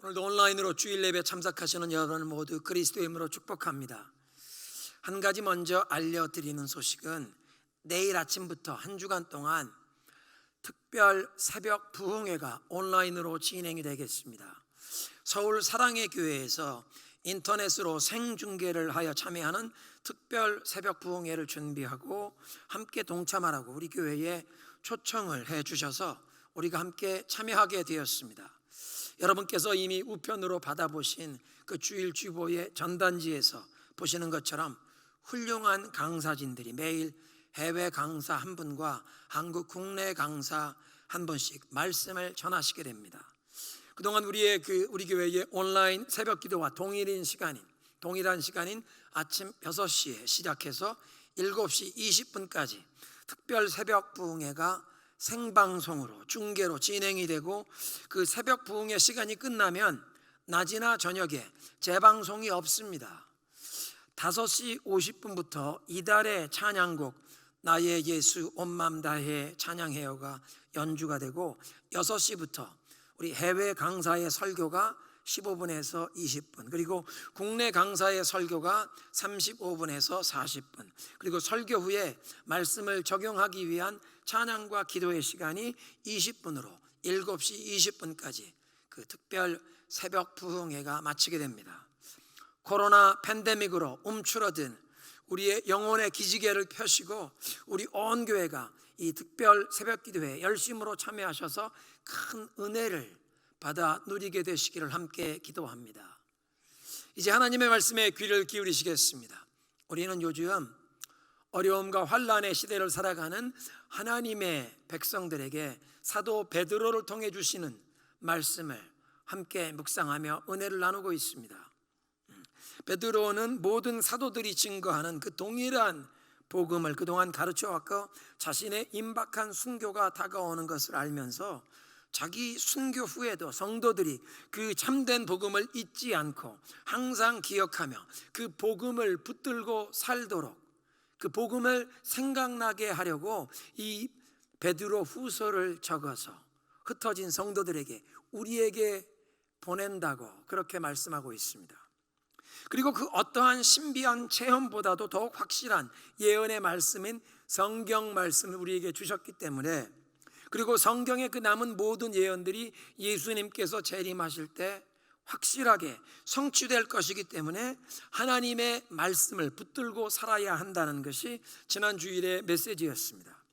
오늘도 온라인으로 주일 예배 참석하시는 여러분 모두 그리스도의 이름으로 축복합니다. 한 가지 먼저 알려드리는 소식은 내일 아침부터 한 주간 동안 특별 새벽 부흥회가 온라인으로 진행이 되겠습니다. 서울 사랑의 교회에서 인터넷으로 생중계를 하여 참여하는 특별 새벽 부흥회를 준비하고 함께 동참하라고 우리 교회에 초청을 해 주셔서 우리가 함께 참여하게 되었습니다. 여러분께서 이미 우편으로 받아보신 그 주일 주보의 전단지에서 보시는 것처럼 훌륭한 강사진들이 매일 해외 강사 한 분과 한국 국내 강사 한 분씩 말씀을 전하시게 됩니다. 그동안 우리 교회의 온라인 새벽 기도와 동일한 시간인 아침 6시에 시작해서 7시 20분까지 특별 새벽 부흥회가 생방송으로 중계로 진행이 되고, 그 새벽 부흥회 시간이 끝나면 낮이나 저녁에 재방송이 없습니다. 5시 50분부터 이달의 찬양곡 나의 예수 온 맘 다해 찬양해요가 연주가 되고, 6시부터 우리 해외 강사의 설교가 15분에서 20분, 그리고 국내 강사의 설교가 35분에서 40분, 그리고 설교 후에 말씀을 적용하기 위한 찬양과 기도의 시간이 20분으로 7시 20분까지 그 특별 새벽 부흥회가 마치게 됩니다. 코로나 팬데믹으로 움츠러든 우리의 영혼의 기지개를 펴시고 우리 온 교회가 이 특별 새벽 기도회에 열심으로 참여하셔서 큰 은혜를 받아 누리게 되시기를 함께 기도합니다. 이제 하나님의 말씀에 귀를 기울이시겠습니다. 우리는 요즘 어려움과 환난의 시대를 살아가는 하나님의 백성들에게 사도 베드로를 통해 주시는 말씀을 함께 묵상하며 은혜를 나누고 있습니다. 베드로는 모든 사도들이 증거하는 그 동일한 복음을 그동안 가르쳐왔고, 자신의 임박한 순교가 다가오는 것을 알면서 자기 순교 후에도 성도들이 그 참된 복음을 잊지 않고 항상 기억하며 그 복음을 붙들고 살도록, 그 복음을 생각나게 하려고 이 베드로 후서를 적어서 흩어진 성도들에게, 우리에게 보낸다고 그렇게 말씀하고 있습니다. 그리고 그 어떠한 신비한 체험보다도 더욱 확실한 예언의 말씀인 성경 말씀을 우리에게 주셨기 때문에, 그리고 성경의 그 남은 모든 예언들이 예수님께서 재림하실 때 확실하게 성취될 것이기 때문에 하나님의 말씀을 붙들고 살아야 한다는 것이 지난 주일의 메시지였습니다.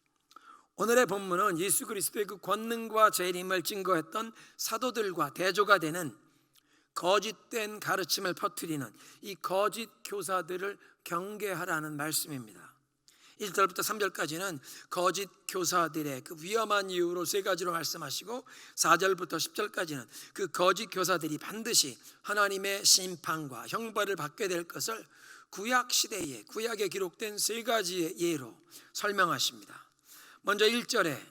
오늘의 본문은 예수 그리스도의 그 권능과 재림을 증거했던 사도들과 대조가 되는 거짓된 가르침을 퍼뜨리는 이 거짓 교사들을 경계하라는 말씀입니다. 1절부터 3절까지는 거짓 교사들의 그 위험한 이유로 3가지로 말씀하시고, 4절부터 10절까지는 그 거짓 교사들이 반드시 하나님의 심판과 형벌을 받게 될 것을 구약에 기록된 3가지의 예로 설명하십니다. 먼저 1절에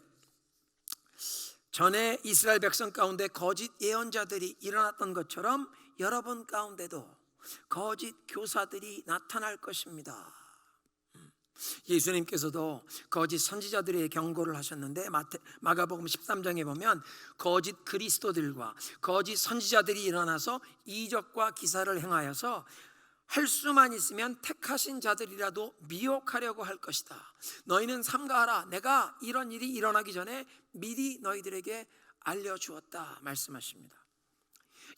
전에 이스라엘 백성 가운데 거짓 예언자들이 일어났던 것처럼 여러분 가운데도 거짓 교사들이 나타날 것입니다. 예수님께서도 거짓 선지자들의 경고를 하셨는데, 마가복음 13장에 보면 거짓 그리스도들과 거짓 선지자들이 일어나서 이적과 기사를 행하여서 할 수만 있으면 택하신 자들이라도 미혹하려고 할 것이다. 너희는 삼가하라. 내가 이런 일이 일어나기 전에 미리 너희들에게 알려주었다 말씀하십니다.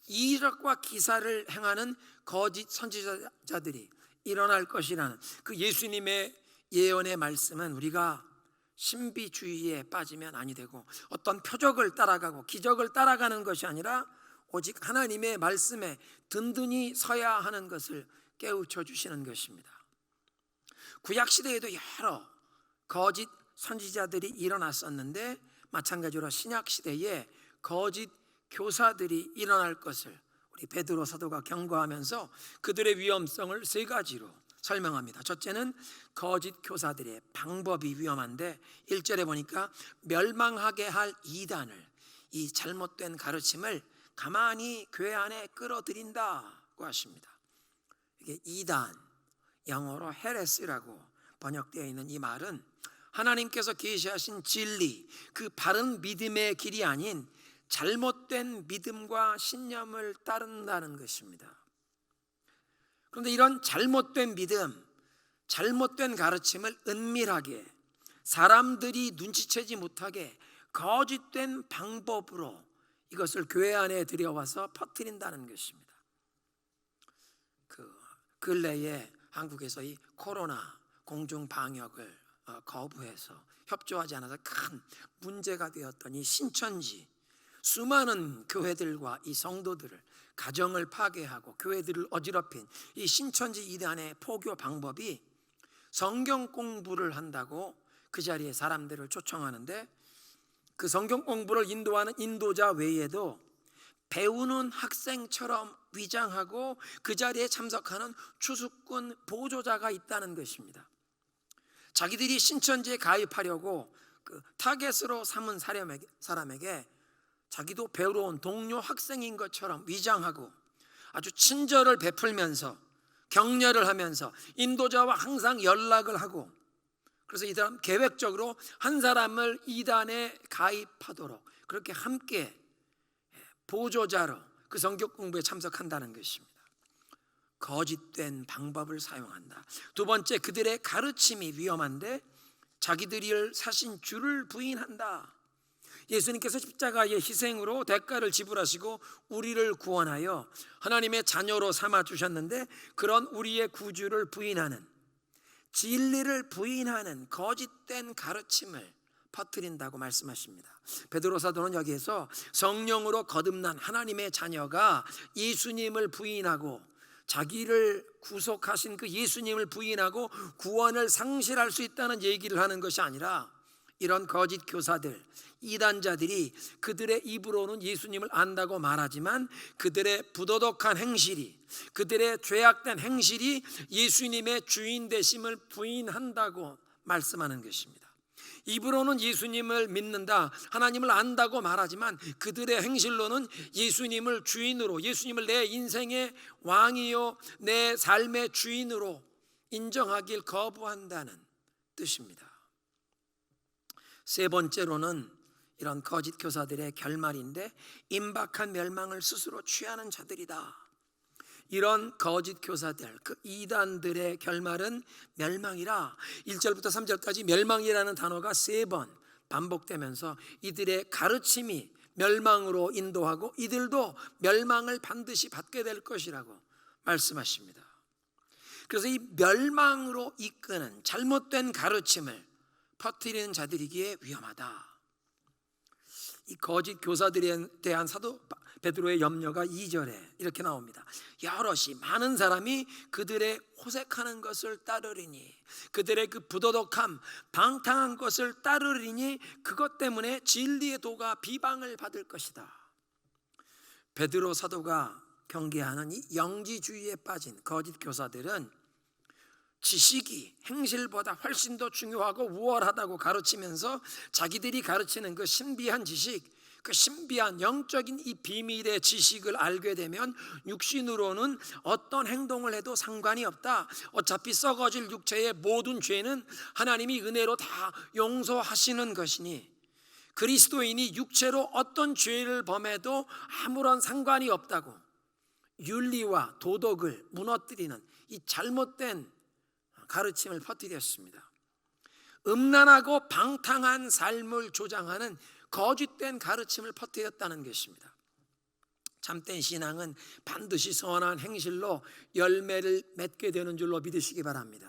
이적과 기사를 행하는 거짓 선지자들이 일어날 것이라는 그 예수님의 예언의 말씀은 우리가 신비주의에 빠지면 아니 되고 어떤 표적을 따라가고 기적을 따라가는 것이 아니라 오직 하나님의 말씀에 든든히 서야 하는 것을 깨우쳐 주시는 것입니다. 구약시대에도 여러 거짓 선지자들이 일어났었는데, 마찬가지로 신약시대에 거짓 교사들이 일어날 것을 우리 베드로 사도가 경고하면서 그들의 위험성을 3가지로 설명합니다. 첫째는 거짓 교사들의 방법이 위험한데, 1절에 보니까 멸망하게 할 이단을, 이 잘못된 가르침을 가만히 교회 안에 끌어들인다고 하십니다. 이게 이단, 영어로 헤레스라고 번역되어 있는 이 말은 하나님께서 계시하신 진리, 그 바른 믿음의 길이 아닌 잘못된 믿음과 신념을 따른다는 것입니다. 그런데 이런 잘못된 믿음, 잘못된 가르침을 은밀하게 사람들이 눈치채지 못하게 거짓된 방법으로 이것을 교회 안에 들여와서 퍼뜨린다는 것입니다. 근래에 한국에서 이 코로나 공중 방역을 거부해서 협조하지 않아서 큰 문제가 되었던 이 신천지, 수많은 교회들과 이 성도들을 가정을 파괴하고 교회들을 어지럽힌 이 신천지 이단의 포교 방법이 성경 공부를 한다고 그 자리에 사람들을 초청하는데, 그 성경 공부를 인도하는 인도자 외에도 배우는 학생처럼 위장하고 그 자리에 참석하는 추수꾼 보조자가 있다는 것입니다. 자기들이 신천지에 가입하려고 그 타겟으로 삼은 사람에게 자기도 배우러 온 동료 학생인 것처럼 위장하고 아주 친절을 베풀면서 격려를 하면서 인도자와 항상 연락을 하고, 그래서 이 사람 계획적으로 한 사람을 이단에 가입하도록 그렇게 함께 보조자로 그 성경 공부에 참석한다는 것입니다. 거짓된 방법을 사용한다. 두 번째, 그들의 가르침이 위험한데 자기들이 사신 주를 부인한다. 예수님께서 십자가의 희생으로 대가를 지불하시고 우리를 구원하여 하나님의 자녀로 삼아 주셨는데, 그런 우리의 구주를 부인하는, 진리를 부인하는 거짓된 가르침을 퍼뜨린다고 말씀하십니다. 베드로 사도는 여기에서 성령으로 거듭난 하나님의 자녀가 예수님을 부인하고 자기를 구속하신 그 예수님을 부인하고 구원을 상실할 수 있다는 얘기를 하는 것이 아니라, 이런 거짓 교사들, 이단자들이 그들의 입으로는 예수님을 안다고 말하지만 그들의 부도덕한 행실이, 그들의 죄악된 행실이 예수님의 주인 되심을 부인한다고 말씀하는 것입니다. 입으로는 예수님을 믿는다, 하나님을 안다고 말하지만 그들의 행실로는 예수님을 주인으로, 예수님을 내 인생의 왕이요 내 삶의 주인으로 인정하길 거부한다는 뜻입니다. 세 번째로는 이런 거짓 교사들의 결말인데, 임박한 멸망을 스스로 취하는 자들이다. 이런 거짓 교사들, 그 이단들의 결말은 멸망이라 1절부터 3절까지 멸망이라는 단어가 3번 반복되면서 이들의 가르침이 멸망으로 인도하고 이들도 멸망을 반드시 받게 될 것이라고 말씀하십니다. 그래서 이 멸망으로 이끄는 잘못된 가르침을 퍼뜨리는 자들이기에 위험하다. 이 거짓 교사들에 대한 사도 베드로의 염려가 2절에 이렇게 나옵니다. 여럿이, 많은 사람이 그들의 호색하는 것을 따르리니, 그들의 그 부도덕함, 방탕한 것을 따르리니 그것 때문에 진리의 도가 비방을 받을 것이다. 베드로 사도가 경계하는 이 영지주의에 빠진 거짓 교사들은 지식이 행실보다 훨씬 더 중요하고 우월하다고 가르치면서 자기들이 가르치는 그 신비한 지식, 그 신비한 영적인 이 비밀의 지식을 알게 되면 육신으로는 어떤 행동을 해도 상관이 없다. 어차피 썩어질 육체의 모든 죄는 하나님이 은혜로 다 용서하시는 것이니 그리스도인이 육체로 어떤 죄를 범해도 아무런 상관이 없다고 윤리와 도덕을 무너뜨리는 이 잘못된 가르침을 퍼뜨렸습니다. 음란하고 방탕한 삶을 조장하는 거짓된 가르침을 퍼뜨렸다는 것입니다. 참된 신앙은 반드시 선한 행실로 열매를 맺게 되는 줄로 믿으시기 바랍니다.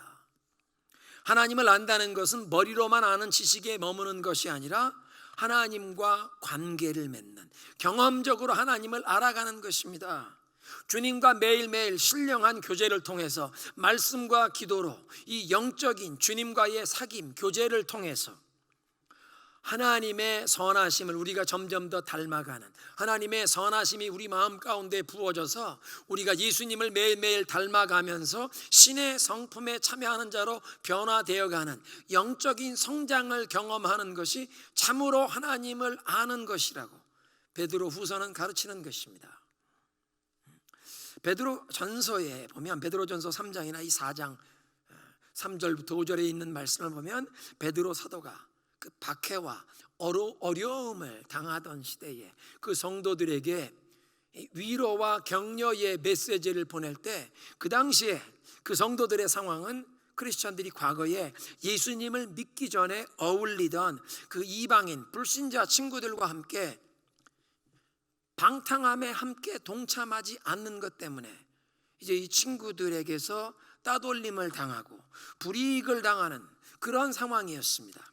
하나님을 안다는 것은 머리로만 아는 지식에 머무는 것이 아니라 하나님과 관계를 맺는, 경험적으로 하나님을 알아가는 것입니다. 주님과 매일매일 신령한 교제를 통해서, 말씀과 기도로 이 영적인 주님과의 사귐, 교제를 통해서 하나님의 선하심을 우리가 점점 더 닮아가는, 하나님의 선하심이 우리 마음 가운데 부어져서 우리가 예수님을 매일매일 닮아가면서 신의 성품에 참여하는 자로 변화되어가는 영적인 성장을 경험하는 것이 참으로 하나님을 아는 것이라고 베드로 후서는 가르치는 것입니다. 베드로 전서에 보면, 베드로 전서 3장이나 이 4장 3절부터 5절에 있는 말씀을 보면 베드로 사도가 그 박해와 어려움을 당하던 시대에 그 성도들에게 위로와 격려의 메시지를 보낼 때, 그 당시에 그 성도들의 상황은 크리스천들이 과거에 예수님을 믿기 전에 어울리던 그 이방인 불신자 친구들과 함께 방탕함에 함께 동참하지 않는 것 때문에 이제 이 친구들에게서 따돌림을 당하고 불이익을 당하는 그런 상황이었습니다.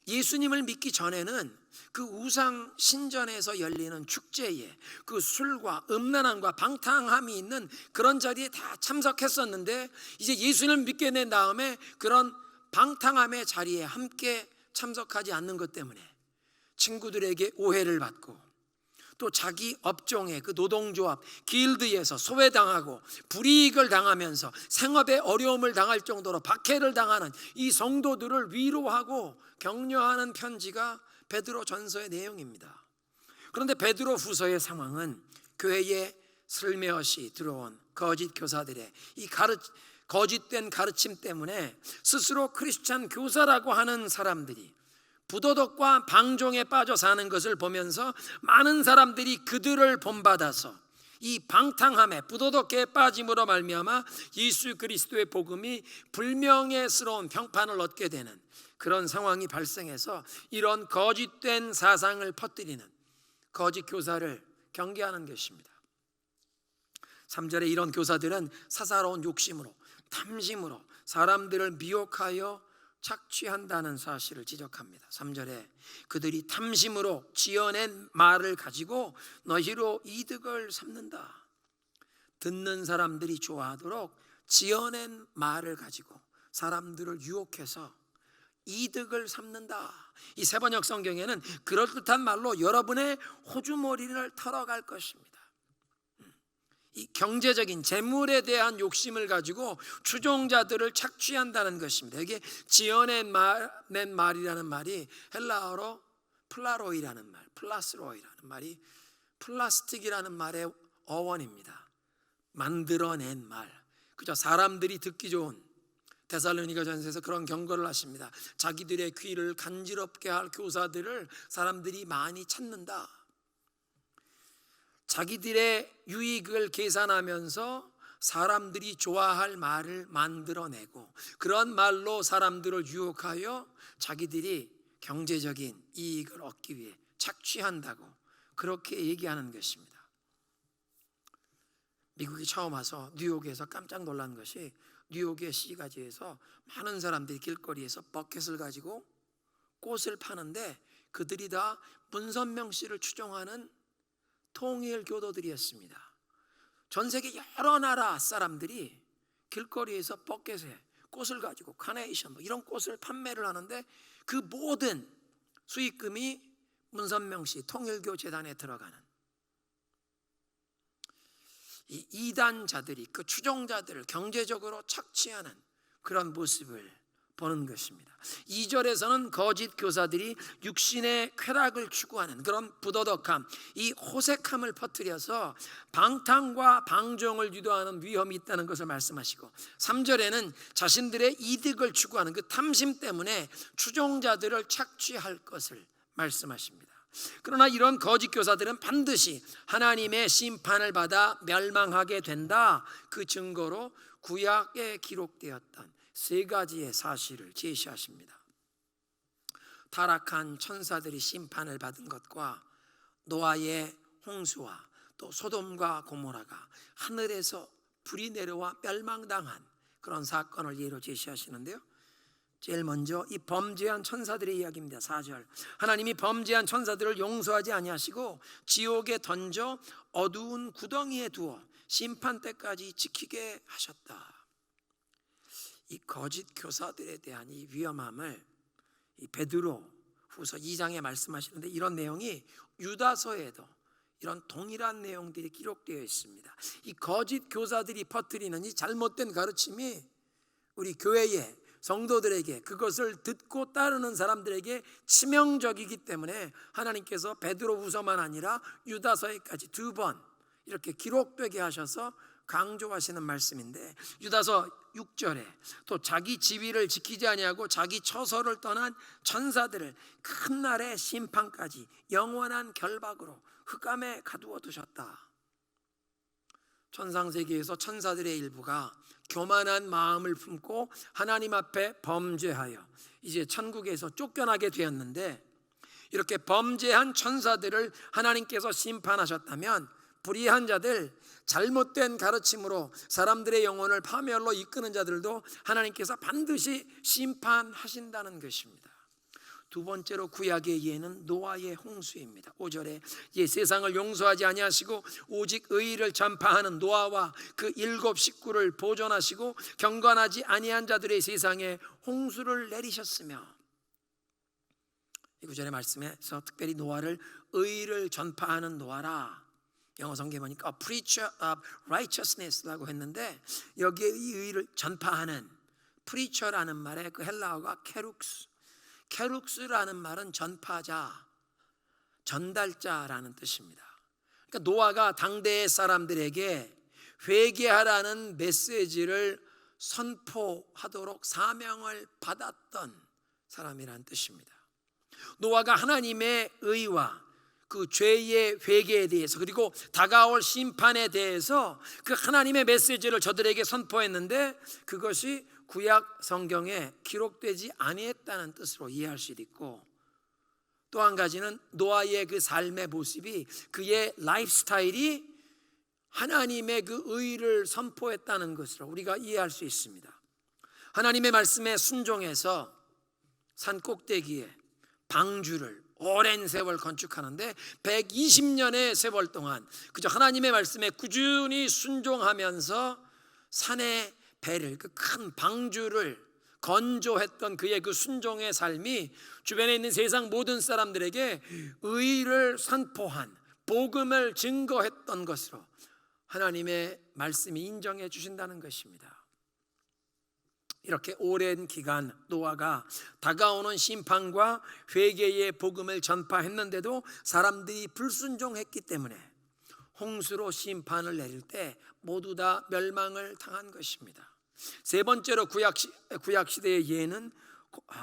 예수님을 믿기 전에는 그 우상 신전에서 열리는 축제에 그 술과 음란함과 방탕함이 있는 그런 자리에 다 참석했었는데, 이제 예수님을 믿게 된 다음에 그런 방탕함의 자리에 함께 참석하지 않는 것 때문에 친구들에게 오해를 받고, 또 자기 업종의 그 노동조합 길드에서 소외당하고 불이익을 당하면서 생업에 어려움을 당할 정도로 박해를 당하는 이 성도들을 위로하고 격려하는 편지가 베드로 전서의 내용입니다. 그런데 베드로 후서의 상황은 교회에 슬며시 들어온 거짓 교사들의 이 거짓된 가르침 때문에 스스로 크리스찬 교사라고 하는 사람들이 부도덕과 방종에 빠져 사는 것을 보면서 많은 사람들이 그들을 본받아서 이 방탕함에 부도덕에 빠짐으로 말미암아 예수 그리스도의 복음이 불명예스러운 평판을 얻게 되는 그런 상황이 발생해서 이런 거짓된 사상을 퍼뜨리는 거짓 교사를 경계하는 것입니다. 3절에 이런 교사들은 사사로운 욕심으로 탐심으로 사람들을 미혹하여 착취한다는 사실을 지적합니다. 3절에 그들이 탐심으로 지어낸 말을 가지고 너희로 이득을 삼는다. 듣는 사람들이 좋아하도록 지어낸 말을 가지고 사람들을 유혹해서 이득을 삼는다. 이 세번역 성경에는 그럴듯한 말로 여러분의 호주머니를 털어갈 것입니다. 이 경제적인 재물에 대한 욕심을 가지고 추종자들을 착취한다는 것입니다. 이게 지어낸 말이라는 말이 헬라어로 플라로이라는 말, 플라스로이라는 말이 플라스틱이라는 말의 어원입니다. 만들어낸 말, 그저 사람들이 듣기 좋은, 데살로니가 전서에서 그런 경고를 하십니다. 자기들의 귀를 간지럽게 할 교사들을 사람들이 많이 찾는다. 자기들의 유익을 계산하면서 사람들이 좋아할 말을 만들어내고 그런 말로 사람들을 유혹하여 자기들이 경제적인 이익을 얻기 위해 착취한다고 그렇게 얘기하는 것입니다. 미국에 처음 와서 뉴욕에서 깜짝 놀란 것이, 뉴욕의 시가지에서 많은 사람들이 길거리에서 버켓을 가지고 꽃을 파는데 그들이 다 문선명 씨를 추종하는 통일 교도들이었습니다. 전 세계 여러 나라 사람들이 길거리에서 버켓에 꽃을 가지고 카네이션 이런 꽃을 판매를 하는데 그 모든 수익금이 문선명 씨 통일교 재단에 들어가는, 이 이단자들이 그 추종자들을 경제적으로 착취하는 그런 모습을 보는 것입니다. 2절에서는 거짓 교사들이 육신의 쾌락을 추구하는 그런 부도덕함, 이 호색함을 퍼뜨려서 방탕과 방종을 유도하는 위험이 있다는 것을 말씀하시고, 3절에는 자신들의 이득을 추구하는 그 탐심 때문에 추종자들을 착취할 것을 말씀하십니다. 그러나 이런 거짓 교사들은 반드시 하나님의 심판을 받아 멸망하게 된다. 그 증거로 구약에 기록되었던 세 가지의 사실을 제시하십니다. 타락한 천사들이 심판을 받은 것과 노아의 홍수와 또 소돔과 고모라가 하늘에서 불이 내려와 멸망당한 그런 사건을 예로 제시하시는데요, 제일 먼저 이 범죄한 천사들의 이야기입니다. 4절, 하나님이 범죄한 천사들을 용서하지 아니하시고 지옥에 던져 어두운 구덩이에 두어 심판 때까지 지키게 하셨다. 이 거짓 교사들에 대한 이 위험함을 이 베드로 후서 2장에 말씀하시는데, 이런 내용이 유다서에도 이런 동일한 내용들이 기록되어 있습니다. 이 거짓 교사들이 퍼뜨리는 이 잘못된 가르침이 우리 교회에 성도들에게, 그것을 듣고 따르는 사람들에게 치명적이기 때문에 하나님께서 베드로 후서만 아니라 유다서에까지 2번 이렇게 기록되게 하셔서 강조하시는 말씀인데, 유다서 6절에 또 자기 지위를 지키지 아니하고 자기 처소를 떠난 천사들을 큰 날의 심판까지 영원한 결박으로 흑암에 가두어 두셨다. 천상세계에서 천사들의 일부가 교만한 마음을 품고 하나님 앞에 범죄하여 이제 천국에서 쫓겨나게 되었는데, 이렇게 범죄한 천사들을 하나님께서 심판하셨다면 불의한 자들, 잘못된 가르침으로 사람들의 영혼을 파멸로 이끄는 자들도 하나님께서 반드시 심판하신다는 것입니다. 두 번째로 구약의 예는 노아의 홍수입니다. 5절에 예, 세상을 용서하지 아니하시고 오직 의를 전파하는 노아와 그 7 식구를 보존하시고 경건하지 아니한 자들의 세상에 홍수를 내리셨으며, 이 9절의 말씀에서 특별히 노아를 의를 전파하는 노아라, 영어 성경에 보니까 A preacher of righteousness라고 했는데, 여기에 이 의를 전파하는 preacher라는 말의 그 헬라어가 케룩스라는 말은 전파자, 전달자라는 뜻입니다. 그러니까 노아가 당대의 사람들에게 회개하라는 메시지를 선포하도록 사명을 받았던 사람이라는 뜻입니다. 노아가 하나님의 의와 그 죄의 회개에 대해서, 그리고 다가올 심판에 대해서 그 하나님의 메시지를 저들에게 선포했는데, 그것이 구약 성경에 기록되지 아니했다는 뜻으로 이해할 수도 있고, 또 한 가지는 노아의 그 삶의 모습이, 그의 라이프 스타일이 하나님의 그 의를 선포했다는 것으로 우리가 이해할 수 있습니다. 하나님의 말씀에 순종해서 산 꼭대기에 방주를 오랜 세월 건축하는데 120년의 세월 동안 그저 하나님의 말씀에 꾸준히 순종하면서 산의 배를, 그 큰 방주를 건조했던 그의 그 순종의 삶이 주변에 있는 세상 모든 사람들에게 의를 선포한, 복음을 증거했던 것으로 하나님의 말씀이 인정해 주신다는 것입니다. 이렇게 오랜 기간 노아가 다가오는 심판과 회개의 복음을 전파했는데도 사람들이 불순종했기 때문에 홍수로 심판을 내릴 때 모두 다 멸망을 당한 것입니다. 세 번째로 구약시대의 예는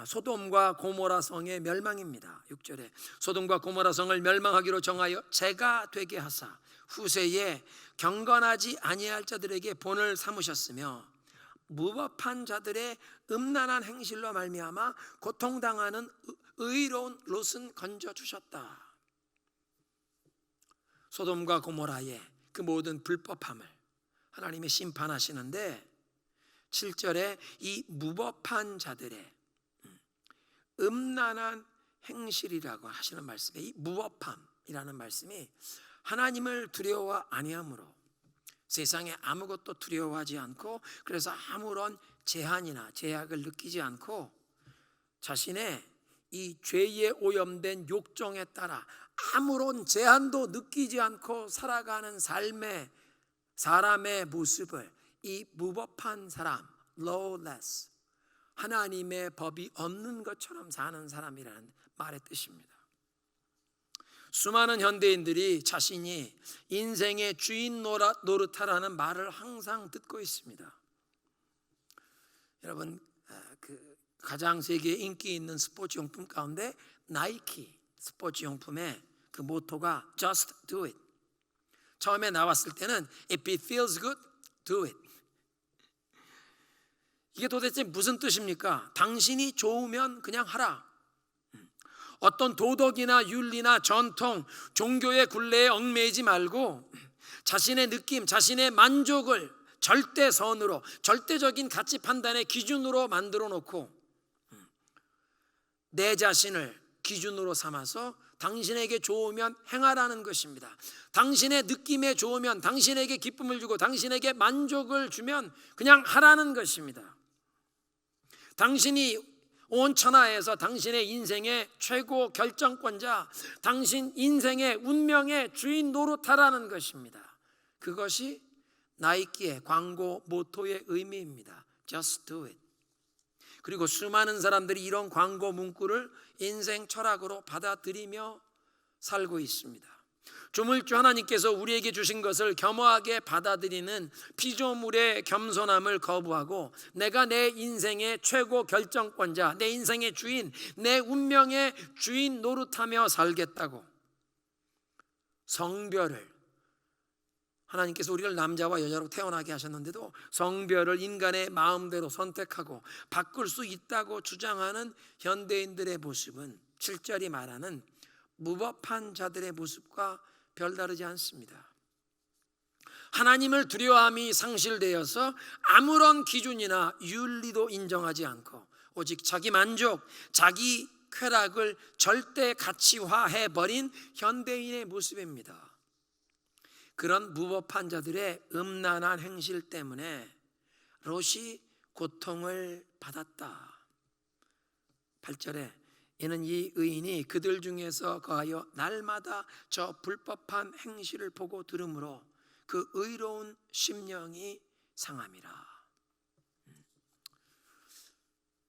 소돔과 고모라 성의 멸망입니다. 6절에 소돔과 고모라 성을 멸망하기로 정하여 재가 되게 하사 후세에 경건하지 아니할 자들에게 본을 삼으셨으며 무법한 자들의 음란한 행실로 말미암아 고통당하는 의로운 롯은 건져주셨다. 소돔과 고모라의 그 모든 불법함을 하나님이 심판하시는데, 7절에 이 무법한 자들의 음란한 행실이라고 하시는 말씀에, 이 무법함이라는 말씀이 하나님을 두려워 아니함으로 세상에 아무것도 두려워하지 않고, 그래서 아무런 제한이나 제약을 느끼지 않고 자신의 이 죄에 오염된 욕정에 따라 아무런 제한도 느끼지 않고 살아가는 삶의 사람의 모습을, 이 무법한 사람, lawless, 하나님의 법이 없는 것처럼 사는 사람이라는 말의 뜻입니다. 수많은 현대인들이 자신이 인생의 주인 노릇하라는 말을 항상 듣고 있습니다. 여러분, 그 가장 세계에 인기 있는 스포츠 용품 가운데 나이키 스포츠 용품의 그 모토가 Just do it. 처음에 나왔을 때는 If it feels good, do it. 이게 도대체 무슨 뜻입니까? 당신이 좋으면 그냥 하라. 어떤 도덕이나 윤리나 전통, 종교의 굴레에 얽매이지 말고 자신의 느낌, 자신의 만족을 절대선으로, 절대적인 가치 판단의 기준으로 만들어 놓고 내 자신을 기준으로 삼아서 당신에게 좋으면 행하라는 것입니다. 당신의 느낌에 좋으면, 당신에게 기쁨을 주고 당신에게 만족을 주면 그냥 하라는 것입니다. 당신이 온 천하에서 당신의 인생의 최고 결정권자, 당신 인생의 운명의 주인 노릇하라는 것입니다. 그것이 나이키의 광고 모토의 의미입니다. Just do it. 그리고 수많은 사람들이 이런 광고 문구를 인생 철학으로 받아들이며 살고 있습니다. 조물주 하나님께서 우리에게 주신 것을 겸허하게 받아들이는 피조물의 겸손함을 거부하고 내가 내 인생의 최고 결정권자, 내 인생의 주인, 내 운명의 주인 노릇하며 살겠다고 성별을, 하나님께서 우리를 남자와 여자로 태어나게 하셨는데도 성별을 인간의 마음대로 선택하고 바꿀 수 있다고 주장하는 현대인들의 모습은 7절이 말하는 무법한 자들의 모습과 별다르지 않습니다. 하나님을 두려워함이 상실되어서 아무런 기준이나 윤리도 인정하지 않고 오직 자기 만족, 자기 쾌락을 절대 가치화해버린 현대인의 모습입니다. 그런 무법한 자들의 음란한 행실 때문에 롯이 고통을 받았다. 8절에 이는 이 의인이 그들 중에서 거하여 날마다 저 불법한 행실을 보고 들으므로 그 의로운 심령이 상함이라.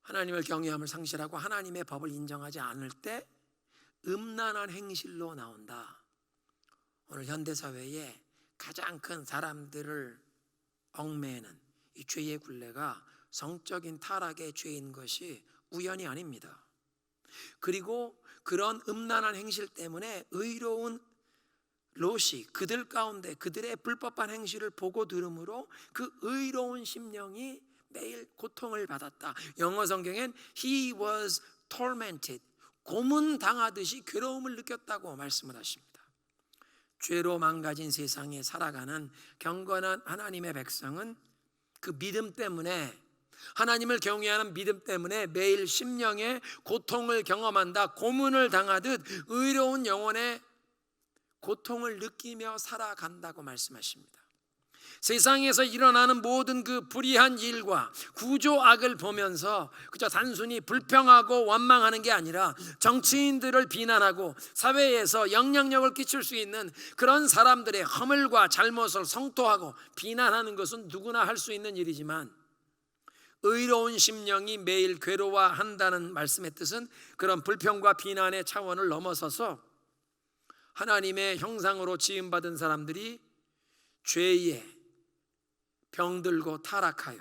하나님을 경외함을 상실하고 하나님의 법을 인정하지 않을 때 음란한 행실로 나온다. 오늘 현대사회에 가장 큰 사람들을 얽매이는 이 죄의 굴레가 성적인 타락의 죄인 것이 우연이 아닙니다. 그리고 그런 음란한 행실 때문에 의로운 롯이 그들 가운데 그들의 불법한 행실을 보고 들으므로 그 의로운 심령이 매일 고통을 받았다. 영어 성경엔 He was tormented, 고문당하듯이 괴로움을 느꼈다고 말씀을 하십니다. 죄로 망가진 세상에 살아가는 경건한 하나님의 백성은 그 믿음 때문에, 하나님을 경외하는 믿음 때문에 매일 심령의 고통을 경험한다. 고문을 당하듯 의로운 영혼의 고통을 느끼며 살아간다고 말씀하십니다. 세상에서 일어나는 모든 그 불의한 일과 구조악을 보면서 그저 단순히 불평하고 원망하는 게 아니라 정치인들을 비난하고 사회에서 영향력을 끼칠 수 있는 그런 사람들의 허물과 잘못을 성토하고 비난하는 것은 누구나 할 수 있는 일이지만 의로운 심령이 매일 괴로워한다는 말씀의 뜻은 그런 불평과 비난의 차원을 넘어서서 하나님의 형상으로 지음받은 사람들이 죄에 병들고 타락하여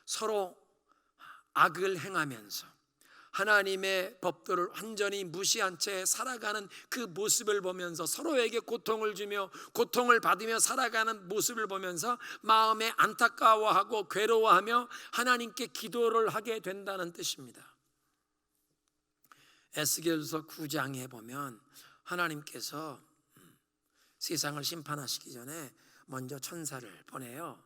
서로 악을 행하면서 하나님의 법도를 완전히 무시한 채 살아가는 그 모습을 보면서 서로에게 고통을 주며 고통을 받으며 살아가는 모습을 보면서 마음에 안타까워하고 괴로워하며 하나님께 기도를 하게 된다는 뜻입니다. 에스겔서 9장에 보면 하나님께서 세상을 심판하시기 전에 먼저 천사를 보내요.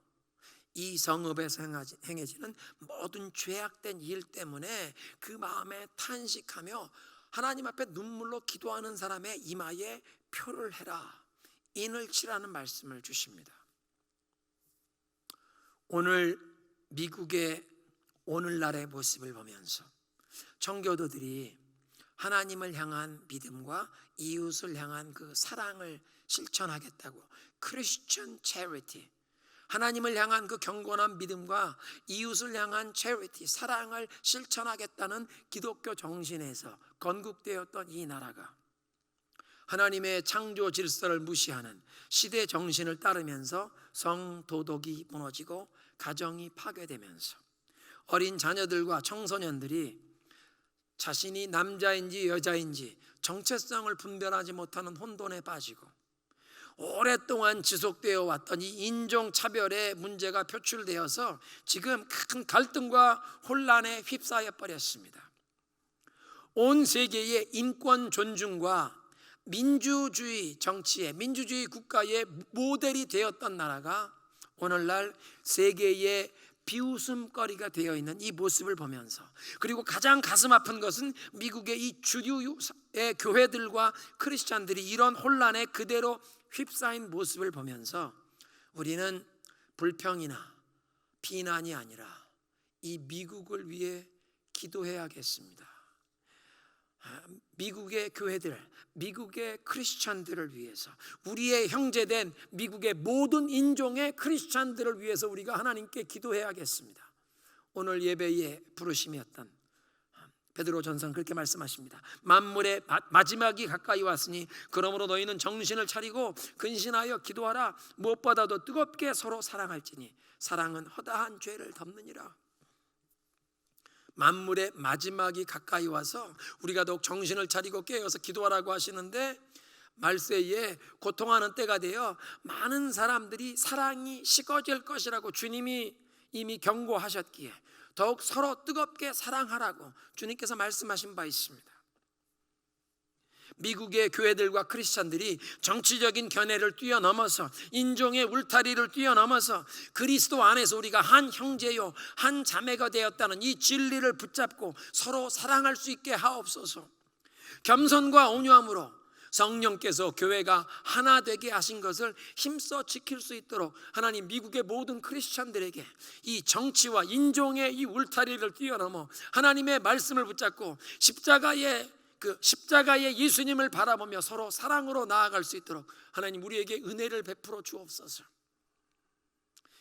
이 성읍에서 행해지는 모든 죄악된 일 때문에 그 마음에 탄식하며 하나님 앞에 눈물로 기도하는 사람의 이마에 표를 해라, 인을 치라는 말씀을 주십니다. 오늘 미국의 오늘날의 모습을 보면서 청교도들이 하나님을 향한 믿음과 이웃을 향한 그 사랑을 실천하겠다고, 크리스천 체리티, 하나님을 향한 그 경건한 믿음과 이웃을 향한 체리티, 사랑을 실천하겠다는 기독교 정신에서 건국되었던 이 나라가 하나님의 창조 질서를 무시하는 시대 정신을 따르면서 성도덕이 무너지고 가정이 파괴되면서 어린 자녀들과 청소년들이 자신이 남자인지 여자인지 정체성을 분별하지 못하는 혼돈에 빠지고 오랫동안 지속되어 왔던 이 인종차별의 문제가 표출되어서 지금 큰 갈등과 혼란에 휩싸여 버렸습니다. 온 세계의 인권 존중과 민주주의 정치의, 민주주의 국가의 모델이 되었던 나라가 오늘날 세계의 비웃음거리가 되어 있는 이 모습을 보면서, 그리고 가장 가슴 아픈 것은 미국의 이 주류의 교회들과 크리스찬들이 이런 혼란에 그대로 휩싸인 모습을 보면서 우리는 불평이나 비난이 아니라 이 미국을 위해 기도해야겠습니다. 미국의 교회들, 미국의 크리스찬들을 위해서, 우리의 형제된 미국의 모든 인종의 크리스찬들을 위해서 우리가 하나님께 기도해야겠습니다. 오늘 예배의 부르심이었던 베드로 전서는 그렇게 말씀하십니다. 만물의 마지막이 가까이 왔으니 그러므로 너희는 정신을 차리고 근신하여 기도하라. 무엇보다도 뜨겁게 서로 사랑할지니 사랑은 허다한 죄를 덮느니라. 만물의 마지막이 가까이 와서 우리가 더욱 정신을 차리고 깨어서 기도하라고 하시는데, 말세에 고통하는 때가 되어 많은 사람들이 사랑이 식어질 것이라고 주님이 이미 경고하셨기에 더욱 서로 뜨겁게 사랑하라고 주님께서 말씀하신 바 있습니다. 미국의 교회들과 크리스찬들이 정치적인 견해를 뛰어넘어서 인종의 울타리를 뛰어넘어서 그리스도 안에서 우리가 한 형제요 한 자매가 되었다는 이 진리를 붙잡고 서로 사랑할 수 있게 하옵소서. 겸손과 온유함으로 성령께서 교회가 하나 되게 하신 것을 힘써 지킬 수 있도록 하나님 미국의 모든 크리스찬들에게 이 정치와 인종의 이 울타리를 뛰어넘어 하나님의 말씀을 붙잡고 십자가의 예수님을 바라보며 서로 사랑으로 나아갈 수 있도록 하나님 우리에게 은혜를 베풀어 주옵소서.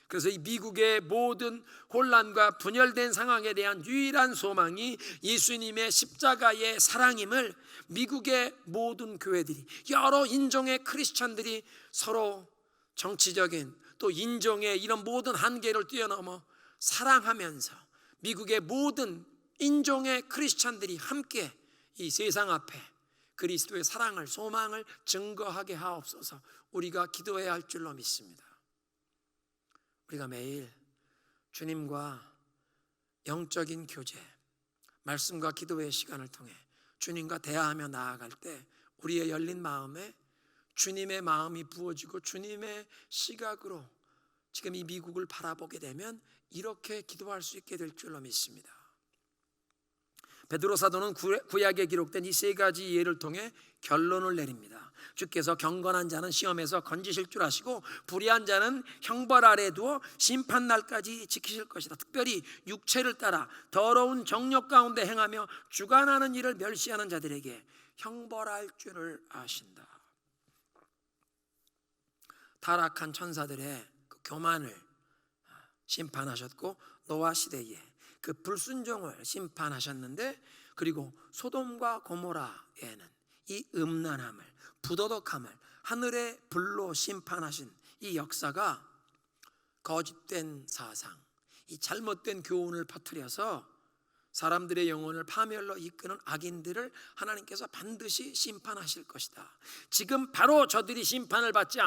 그래서 이 미국의 모든 혼란과 분열된 상황에 대한 유일한 소망이 예수님의 십자가의 사랑임을 미국의 모든 교회들이, 여러 인종의 크리스찬들이 서로 정치적인 또 인종의 이런 모든 한계를 뛰어넘어 사랑하면서 미국의 모든 인종의 크리스찬들이 함께 이 세상 앞에 그리스도의 사랑을, 소망을 증거하게 하옵소서. 우리가 기도해야 할 줄로 믿습니다. 우리가 매일 주님과 영적인 교제, 말씀과 기도의 시간을 통해 주님과 대화하며 나아갈 때 우리의 열린 마음에 주님의 마음이 부어지고 주님의 시각으로 지금 이 미국을 바라보게 되면 이렇게 기도할 수 있게 될 줄로 믿습니다. 베드로 사도는 구약에 기록된 이 세 가지 예를 통해 결론을 내립니다. 주께서 경건한 자는 시험에서 건지실 줄 아시고 불의한 자는 형벌 아래 두어 심판 날까지 지키실 것이다. 특별히 육체를 따라 더러운 정욕 가운데 행하며 주관하는 일을 멸시하는 자들에게 형벌할 줄을 아신다. 타락한 천사들의 그 교만을 심판하셨고 노아 시대에 그 불순종을 심판하셨는데, 그리고 소돔과 고모라에는 이 음란함을, 부도덕함을 하늘의 불로 심판하신 이 역사가 거짓된 사상, 이 잘못된 교훈을 퍼뜨려서 사람들의 영혼을 파멸로 이끄는 악인들을 하나님께서 반드시 심판하실 것이다. 지금 바로 저들이 심판을 받지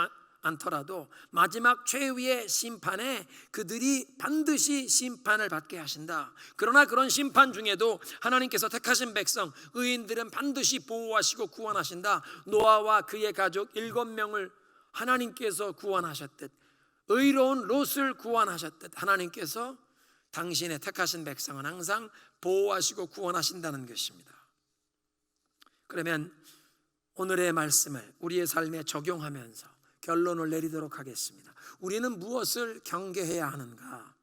않더라도 마지막 최후의 심판에 그들이 반드시 심판을 받게 하신다. 그러나 그런 심판 중에도 하나님께서 택하신 백성 의인들은 반드시 보호하시고 구원하신다. 노아와 그의 가족 7명을 하나님께서 구원하셨듯, 의로운 롯을 구원하셨듯 하나님께서 당신의 택하신 백성은 항상 보호하시고 구원하신다는 것입니다. 그러면 오늘의 말씀을 우리의 삶에 적용하면서 결론을 내리도록 하겠습니다. 우리는 무엇을 경계해야 하는가?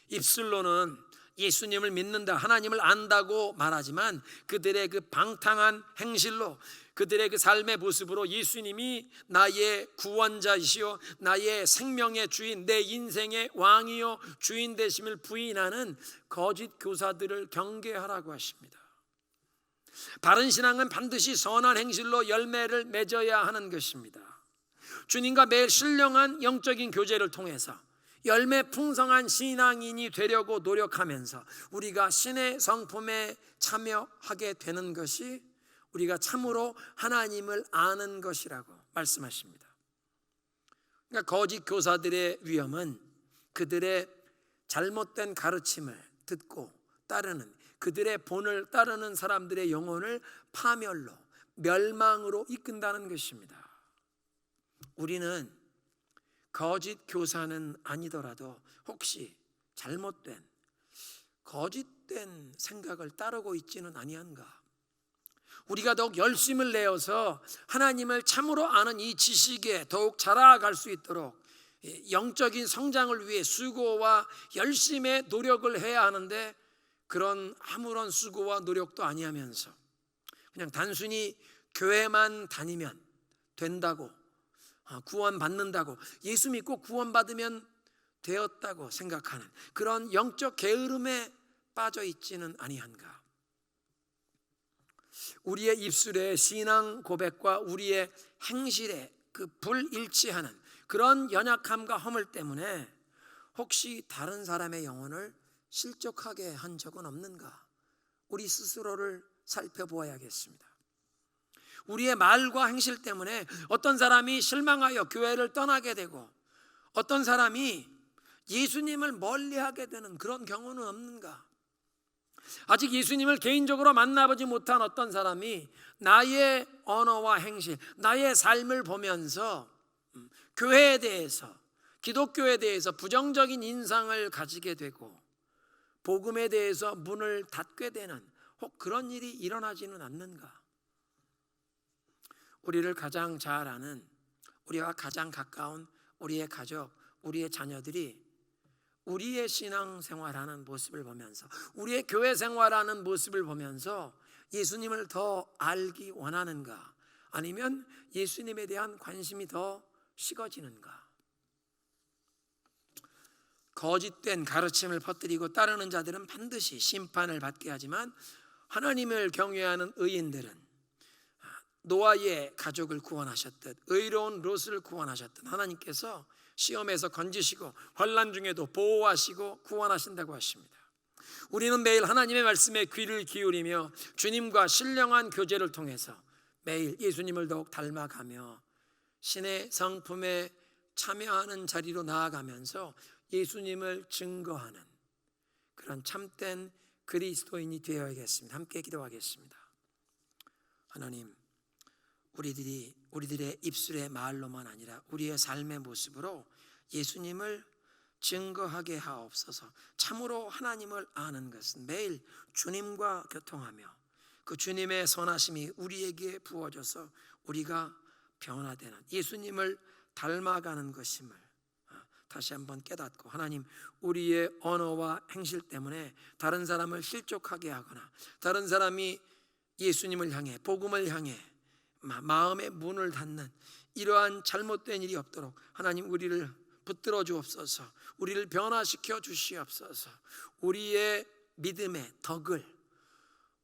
입술로는 예수님을 믿는다, 하나님을 안다고 말하지만 그들의 그 방탕한 행실로, 그들의 그 삶의 모습으로 예수님이 나의 구원자이시오, 나의 생명의 주인, 내 인생의 왕이요 주인 되심을 부인하는 거짓 교사들을 경계하라고 하십니다. 바른 신앙은 반드시 선한 행실로 열매를 맺어야 하는 것입니다. 주님과 매일 신령한 영적인 교제를 통해서 열매 풍성한 신앙인이 되려고 노력하면서 우리가 신의 성품에 참여하게 되는 것이 우리가 참으로 하나님을 아는 것이라고 말씀하십니다. 그러니까 거짓 교사들의 위험은 그들의 잘못된 가르침을 듣고 따르는, 그들의 본을 따르는 사람들의 영혼을 파멸로, 멸망으로 이끈다는 것입니다. 우리는 거짓 교사는 아니더라도 혹시 잘못된, 거짓된 생각을 따르고 있지는 아니한가? 우리가 더욱 열심을 내어서 하나님을 참으로 아는 이 지식에 더욱 자라갈 수 있도록 영적인 성장을 위해 수고와 열심의 노력을 해야 하는데, 그런 아무런 수고와 노력도 아니하면서 그냥 단순히 교회만 다니면 된다고, 구원받는다고, 예수 믿고 구원받으면 되었다고 생각하는 그런 영적 게으름에 빠져 있지는 아니한가? 우리의 입술의 신앙 고백과 우리의 행실의 그 불일치하는 그런 연약함과 허물 때문에 혹시 다른 사람의 영혼을 실족하게 한 적은 없는가? 우리 스스로를 살펴보아야겠습니다. 우리의 말과 행실 때문에 어떤 사람이 실망하여 교회를 떠나게 되고 어떤 사람이 예수님을 멀리하게 되는 그런 경우는 없는가? 아직 예수님을 개인적으로 만나보지 못한 어떤 사람이 나의 언어와 행실, 나의 삶을 보면서 교회에 대해서, 기독교에 대해서 부정적인 인상을 가지게 되고 복음에 대해서 문을 닫게 되는 혹 그런 일이 일어나지는 않는가? 우리를 가장 잘 아는, 우리와 가장 가까운 우리의 가족, 우리의 자녀들이 우리의 신앙생활하는 모습을 보면서, 우리의 교회 생활하는 모습을 보면서 예수님을 더 알기 원하는가? 아니면 예수님에 대한 관심이 더 식어지는가? 거짓된 가르침을 퍼뜨리고 따르는 자들은 반드시 심판을 받게 하지만 하나님을 경외하는 의인들은 노아의 가족을 구원하셨듯 의로운 롯을 구원하셨듯 하나님께서 시험에서 건지시고 환난 중에도 보호하시고 구원하신다고 하십니다. 우리는 매일 하나님의 말씀에 귀를 기울이며 주님과 신령한 교제를 통해서 매일 예수님을 더욱 닮아가며 신의 성품에 참여하는 자리로 나아가면서 예수님을 증거하는 그런 참된 그리스도인이 되어야겠습니다. 함께 기도하겠습니다. 하나님, 우리들의 입술의 말로만 아니라 우리의 삶의 모습으로 예수님을 증거하게 하옵소서. 참으로 하나님을 아는 것은 매일 주님과 교통하며 그 주님의 선하심이 우리에게 부어져서 우리가 변화되는 예수님을 닮아가는 것임을 다시 한번 깨닫고, 하나님, 우리의 언어와 행실 때문에 다른 사람을 실족하게 하거나 다른 사람이 예수님을 향해, 복음을 향해 마음의 문을 닫는 이러한 잘못된 일이 없도록 하나님 우리를 붙들어 주옵소서. 우리를 변화시켜 주시옵소서. 우리의 믿음의 덕을,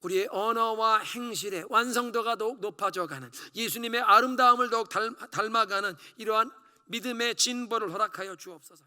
우리의 언어와 행실의 완성도가 더욱 높아져 가는, 예수님의 아름다움을 더욱 닮아가는 이러한 믿음의 진보를 허락하여 주옵소서.